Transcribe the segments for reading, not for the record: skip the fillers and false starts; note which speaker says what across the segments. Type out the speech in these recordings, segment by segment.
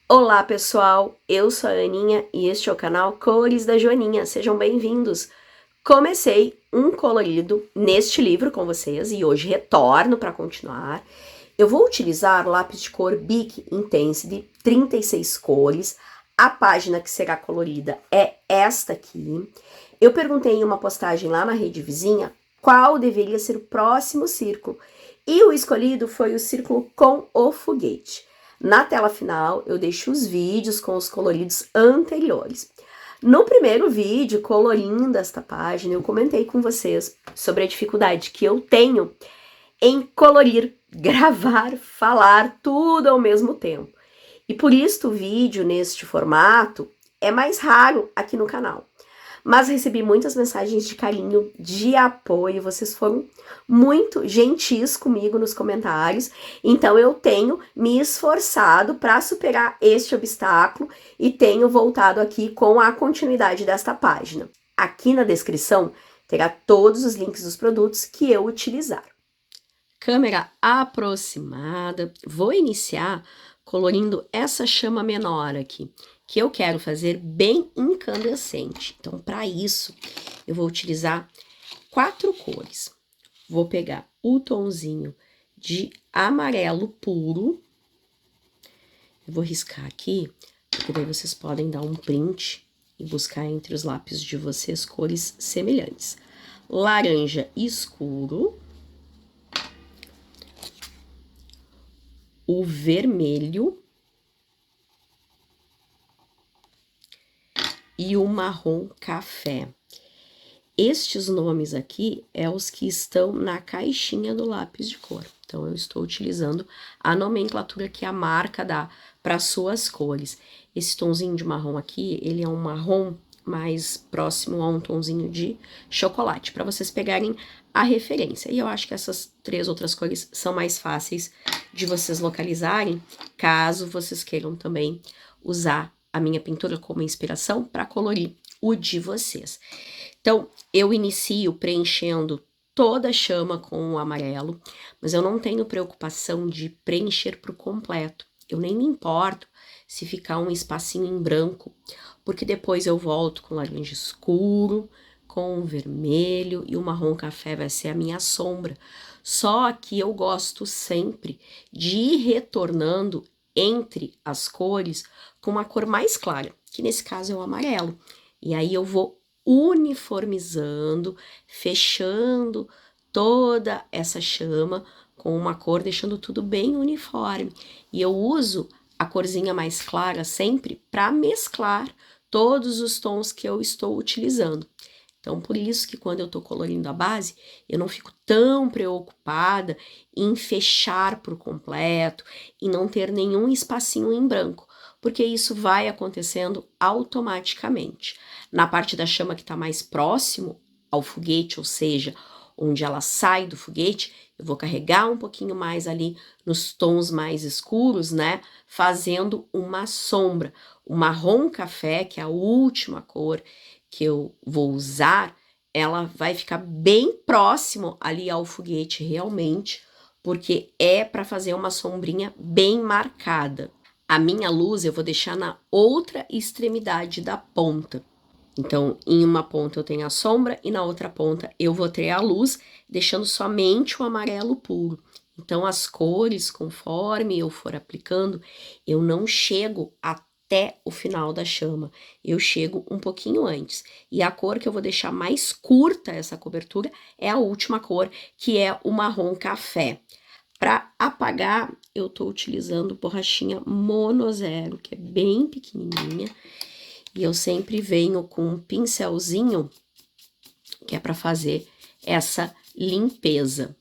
Speaker 1: Olá pessoal, eu sou a Aninha e este é o canal Cores da Joaninha, sejam bem-vindos. Comecei um colorido neste livro com vocês e hoje retorno para continuar. Eu vou utilizar o lápis de cor Bic Intensity, 36 cores. A página que será colorida é esta aqui. Eu perguntei em uma postagem lá na rede vizinha qual deveria ser o próximo círculo e o escolhido foi o círculo com o foguete. Na tela final, eu deixo os vídeos com os coloridos anteriores. No primeiro vídeo, colorindo esta página, eu comentei com vocês sobre a dificuldade que eu tenho em colorir, gravar, falar, tudo ao mesmo tempo. E por isso o vídeo neste formato é mais raro aqui no canal. Mas recebi muitas mensagens de carinho, de apoio, vocês foram muito gentis comigo nos comentários, então eu tenho me esforçado para superar este obstáculo e tenho voltado aqui com a continuidade desta página. Aqui na descrição terá todos os links dos produtos que eu utilizar. Câmera aproximada, vou iniciar colorindo essa chama menor aqui, que eu quero fazer bem incandescente. Então, para isso, eu vou utilizar 4 cores. Vou pegar o tonzinho de amarelo puro. Eu vou riscar aqui, porque daí vocês podem dar um print e buscar entre os lápis de vocês cores semelhantes. Laranja escuro. O vermelho e o marrom café. Estes nomes aqui é os que estão na caixinha do lápis de cor. Então, eu estou utilizando a nomenclatura que a marca dá para suas cores. Esse tonzinho de marrom aqui, ele é um marrom mais próximo a um tonzinho de chocolate, para vocês pegarem a referência. E eu acho que essas 3 outras cores são mais fáceis de vocês localizarem, caso vocês queiram também usar a minha pintura como inspiração para colorir o de vocês. Então, eu inicio preenchendo toda a chama com o amarelo, mas eu não tenho preocupação de preencher por completo. Eu nem me importo se ficar um espacinho em branco, porque depois eu volto com laranja escuro, com o vermelho e o marrom café vai ser a minha sombra. Só que eu gosto sempre de ir retornando entre as cores com uma cor mais clara, que nesse caso é o amarelo. E aí eu vou uniformizando, fechando toda essa chama com uma cor, deixando tudo bem uniforme. E eu uso a corzinha mais clara sempre para mesclar todos os tons que eu estou utilizando. Então, por isso que quando eu tô colorindo a base, eu não fico tão preocupada em fechar por completo, em não ter nenhum espacinho em branco, porque isso vai acontecendo automaticamente. Na parte da chama que está mais próximo ao foguete, ou seja, onde ela sai do foguete, eu vou carregar um pouquinho mais ali nos tons mais escuros, né? Fazendo uma sombra. O marrom café, que é a última cor que eu vou usar, ela vai ficar bem próximo ali ao foguete realmente, porque é para fazer uma sombrinha bem marcada. A minha luz eu vou deixar na outra extremidade da ponta. Então, em uma ponta eu tenho a sombra e na outra ponta eu vou ter a luz, deixando somente o amarelo puro. Então, as cores, conforme eu for aplicando, eu não chego até o final da chama, eu chego um pouquinho antes. E a cor que eu vou deixar mais curta essa cobertura é a última cor, que é o marrom café. Para apagar, eu tô utilizando borrachinha Mono Zero, que é bem pequenininha. E eu sempre venho com um pincelzinho, que é para fazer essa limpeza.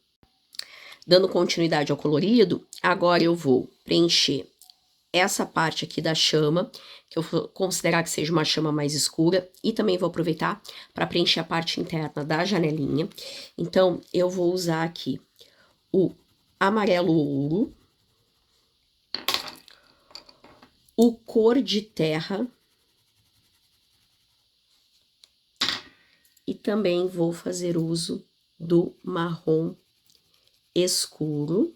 Speaker 1: Dando continuidade ao colorido, agora eu vou preencher essa parte aqui da chama, que eu vou considerar que seja uma chama mais escura, e também vou aproveitar para preencher a parte interna da janelinha. Então, eu vou usar aqui o amarelo ouro, o cor de terra, e também vou fazer uso do marrom escuro.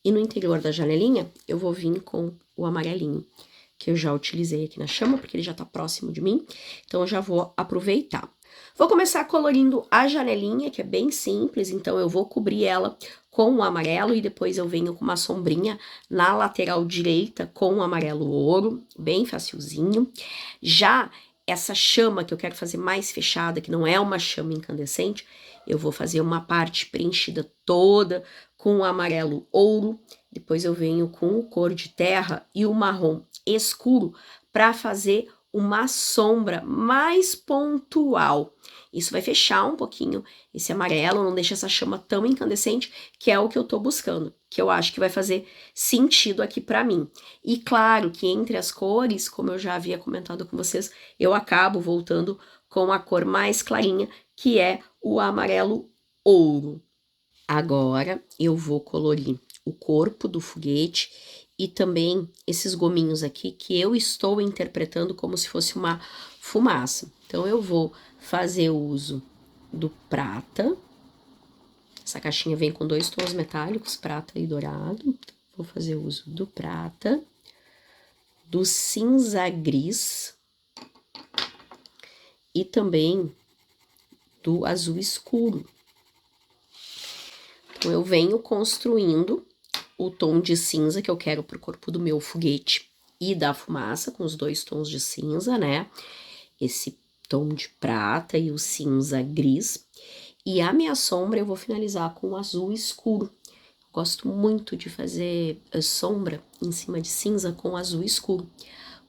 Speaker 1: E no interior da janelinha, eu vou vir com o amarelinho, que eu já utilizei aqui na chama, porque ele já tá próximo de mim. Então, eu já vou aproveitar. Vou começar colorindo a janelinha, que é bem simples. Então, eu vou cobrir ela com o amarelo e depois eu venho com uma sombrinha na lateral direita com o amarelo ouro, bem facilzinho. Já essa chama que eu quero fazer mais fechada, que não é uma chama incandescente, eu vou fazer uma parte preenchida toda com o amarelo ouro, depois eu venho com o cor de terra e o marrom escuro para fazer uma sombra mais pontual. Isso vai fechar um pouquinho esse amarelo, não deixa essa chama tão incandescente, que é o que eu tô buscando, que eu acho que vai fazer sentido aqui para mim. E claro que entre as cores, como eu já havia comentado com vocês, eu acabo voltando com a cor mais clarinha, que é o amarelo ouro. Agora eu vou colorir o corpo do foguete e também esses gominhos aqui que eu estou interpretando como se fosse uma fumaça. Então eu vou fazer uso do prata. Essa caixinha vem com 2 tons metálicos, prata e dourado. Vou fazer uso do prata, do cinza gris e também do azul escuro. Então, eu venho construindo o tom de cinza que eu quero pro corpo do meu foguete e da fumaça, com os 2 tons de cinza, né? Esse tom de prata e o cinza gris. E a minha sombra eu vou finalizar com o azul escuro. Gosto muito de fazer sombra em cima de cinza com azul escuro,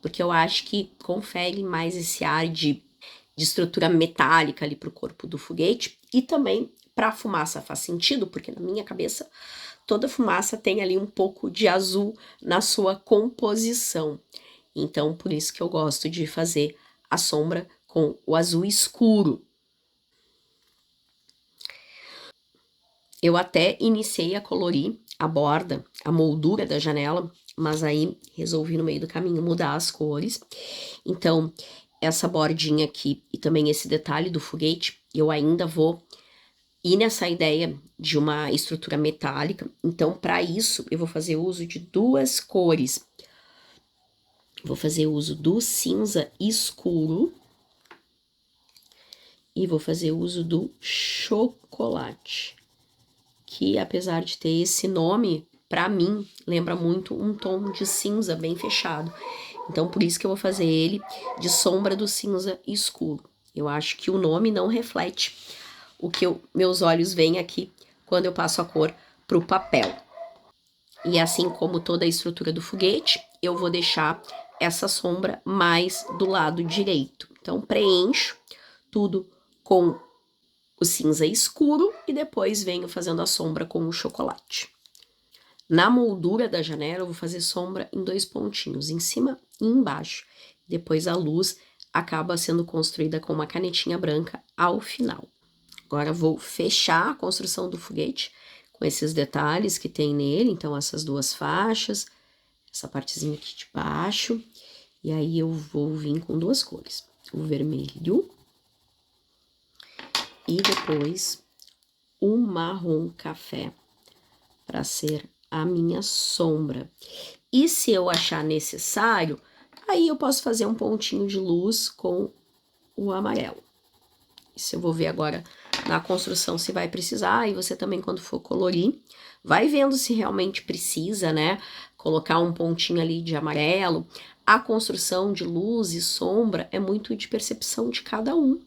Speaker 1: porque eu acho que confere mais esse ar de estrutura metálica ali pro corpo do foguete e também para a fumaça faz sentido, porque na minha cabeça toda fumaça tem ali um pouco de azul na sua composição. Então, por isso que eu gosto de fazer a sombra com o azul escuro. Eu até iniciei a colorir a borda, a moldura da janela, mas aí resolvi no meio do caminho mudar as cores. Então, essa bordinha aqui e também esse detalhe do foguete, eu ainda vou ir nessa ideia de uma estrutura metálica. Então, para isso, eu vou fazer uso de 2 cores. Vou fazer uso do cinza escuro e vou fazer uso do chocolate, que apesar de ter esse nome, para mim, lembra muito um tom de cinza bem fechado. Então, por isso que eu vou fazer ele de sombra do cinza escuro. Eu acho que o nome não reflete o que meus olhos veem aqui quando eu passo a cor para o papel. E assim como toda a estrutura do foguete, eu vou deixar essa sombra mais do lado direito. Então, preencho tudo com o cinza escuro e depois venho fazendo a sombra com o chocolate. Na moldura da janela, eu vou fazer sombra em 2 pontinhos, em cima e embaixo. Depois a luz acaba sendo construída com uma canetinha branca ao final. Agora vou fechar a construção do foguete com esses detalhes que tem nele, então essas 2 faixas, essa partezinha aqui de baixo, e aí eu vou vir com 2 cores, o vermelho e depois o marrom café, para ser a minha sombra. E se eu achar necessário, aí eu posso fazer um pontinho de luz com o amarelo. Isso eu vou ver agora na construção se vai precisar, e você também quando for colorir, vai vendo se realmente precisa, né? Colocar um pontinho ali de amarelo. A construção de luz e sombra é muito de percepção de cada um.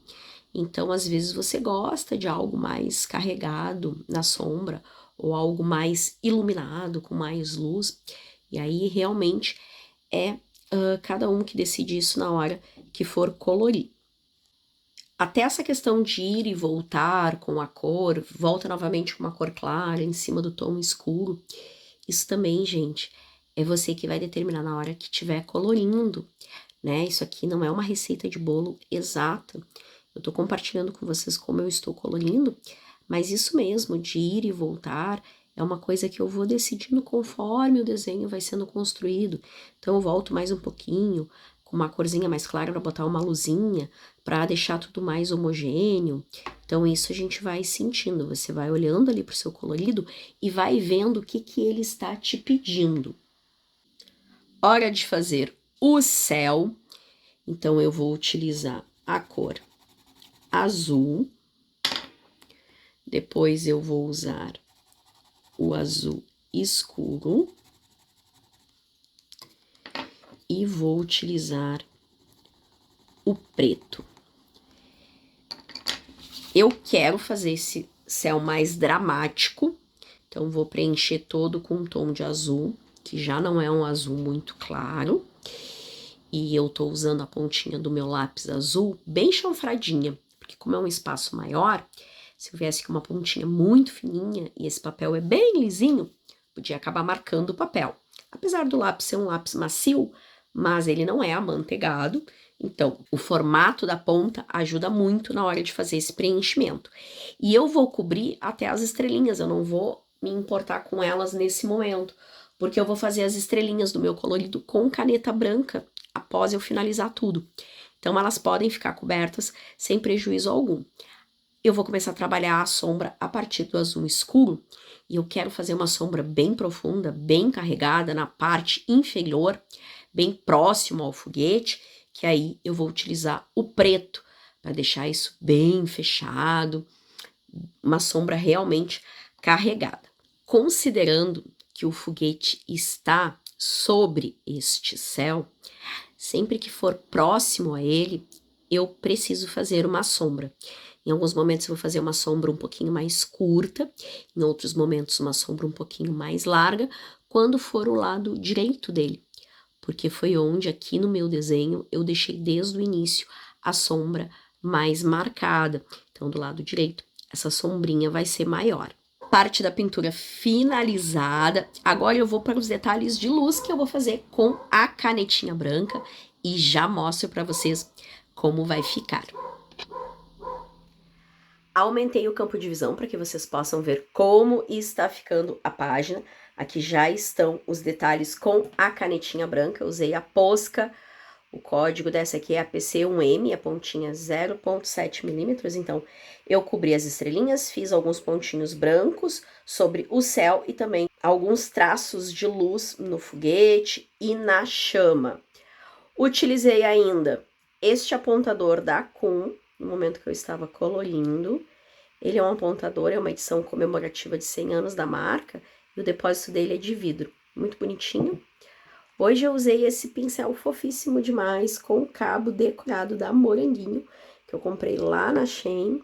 Speaker 1: Então, às vezes você gosta de algo mais carregado na sombra, ou algo mais iluminado, com mais luz, e aí realmente é cada um que decide isso na hora que for colorir. Até essa questão de ir e voltar com a cor, volta novamente com uma cor clara em cima do tom escuro, isso também, gente, é você que vai determinar na hora que estiver colorindo, né? Isso aqui não é uma receita de bolo exata, eu tô compartilhando com vocês como eu estou colorindo, mas isso mesmo, de ir e voltar, é uma coisa que eu vou decidindo conforme o desenho vai sendo construído. Então, eu volto mais um pouquinho, com uma corzinha mais clara para botar uma luzinha, para deixar tudo mais homogêneo. Então, isso a gente vai sentindo. Você vai olhando ali pro seu colorido e vai vendo o que ele está te pedindo. Hora de fazer o céu. Então, eu vou utilizar a cor azul. Depois, eu vou usar o azul escuro. E vou utilizar o preto. Eu quero fazer esse céu mais dramático, então vou preencher todo com um tom de azul, que já não é um azul muito claro. E eu tô usando a pontinha do meu lápis azul bem chanfradinha, porque como é um espaço maior, se eu viesse com uma pontinha muito fininha e esse papel é bem lisinho, podia acabar marcando o papel. Apesar do lápis ser um lápis macio, mas ele não é amanteigado, então o formato da ponta ajuda muito na hora de fazer esse preenchimento. E eu vou cobrir até as estrelinhas, eu não vou me importar com elas nesse momento, porque eu vou fazer as estrelinhas do meu colorido com caneta branca após eu finalizar tudo. Então elas podem ficar cobertas sem prejuízo algum. Eu vou começar a trabalhar a sombra a partir do azul escuro, e eu quero fazer uma sombra bem profunda, bem carregada na parte inferior, bem próximo ao foguete, que aí eu vou utilizar o preto para deixar isso bem fechado, uma sombra realmente carregada. Considerando que o foguete está sobre este céu, sempre que for próximo a ele, eu preciso fazer uma sombra. Em alguns momentos eu vou fazer uma sombra um pouquinho mais curta, em outros momentos uma sombra um pouquinho mais larga, quando for o lado direito dele, porque foi onde aqui no meu desenho eu deixei desde o início a sombra mais marcada. Então do lado direito essa sombrinha vai ser maior. Parte da pintura finalizada. Agora eu vou para os detalhes de luz que eu vou fazer com a canetinha branca e já mostro para vocês como vai ficar. Aumentei o campo de visão para que vocês possam ver como está ficando a página. Aqui já estão os detalhes com a canetinha branca. Eu usei a Posca. O código dessa aqui é a PC1M, a pontinha 0,7 milímetros. Então, eu cobri as estrelinhas, fiz alguns pontinhos brancos sobre o céu e também alguns traços de luz no foguete e na chama. Utilizei ainda este apontador da Kun, no momento que eu estava colorindo. Ele é um apontador, é uma edição comemorativa de 100 anos da marca, e o depósito dele é de vidro, muito bonitinho. Hoje eu usei esse pincel fofíssimo demais, com o cabo decorado da Moranguinho, que eu comprei lá na Shein.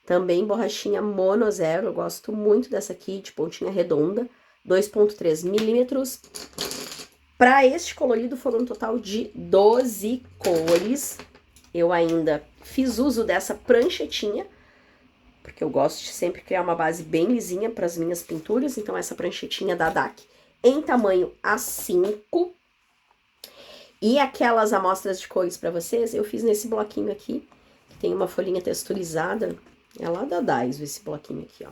Speaker 1: Também borrachinha Mono Zero, eu gosto muito dessa aqui, de pontinha redonda, 2,3 milímetros. Para este colorido foram um total de 12 cores. Eu ainda fiz uso dessa pranchetinha, porque eu gosto de sempre criar uma base bem lisinha para as minhas pinturas. Então essa pranchetinha da DAC em tamanho A5. E aquelas amostras de cores para vocês, eu fiz nesse bloquinho aqui, que tem uma folhinha texturizada. É lá da Daiso esse bloquinho aqui, ó,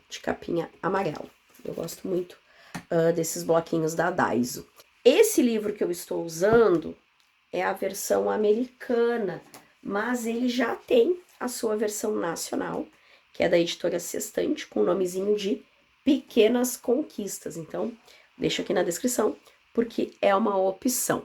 Speaker 1: de capinha amarela. Eu gosto muito desses bloquinhos da Daiso. Esse livro que eu estou usando é a versão americana, mas ele já tem a sua versão nacional, que é da editora Sextante, com o nomezinho de Pequenas Conquistas. Então, deixo aqui na descrição, porque é uma opção.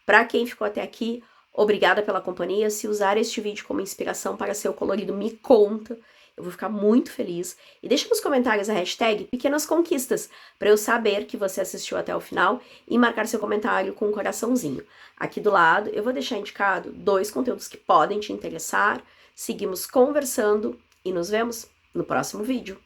Speaker 1: Para quem ficou até aqui, obrigada pela companhia. Se usar este vídeo como inspiração para seu colorido, me conta. Eu vou ficar muito feliz. E deixa nos comentários a hashtag Pequenas Conquistas, para eu saber que você assistiu até o final e marcar seu comentário com um coraçãozinho. Aqui do lado eu vou deixar indicado 2 conteúdos que podem te interessar. Seguimos conversando e nos vemos no próximo vídeo.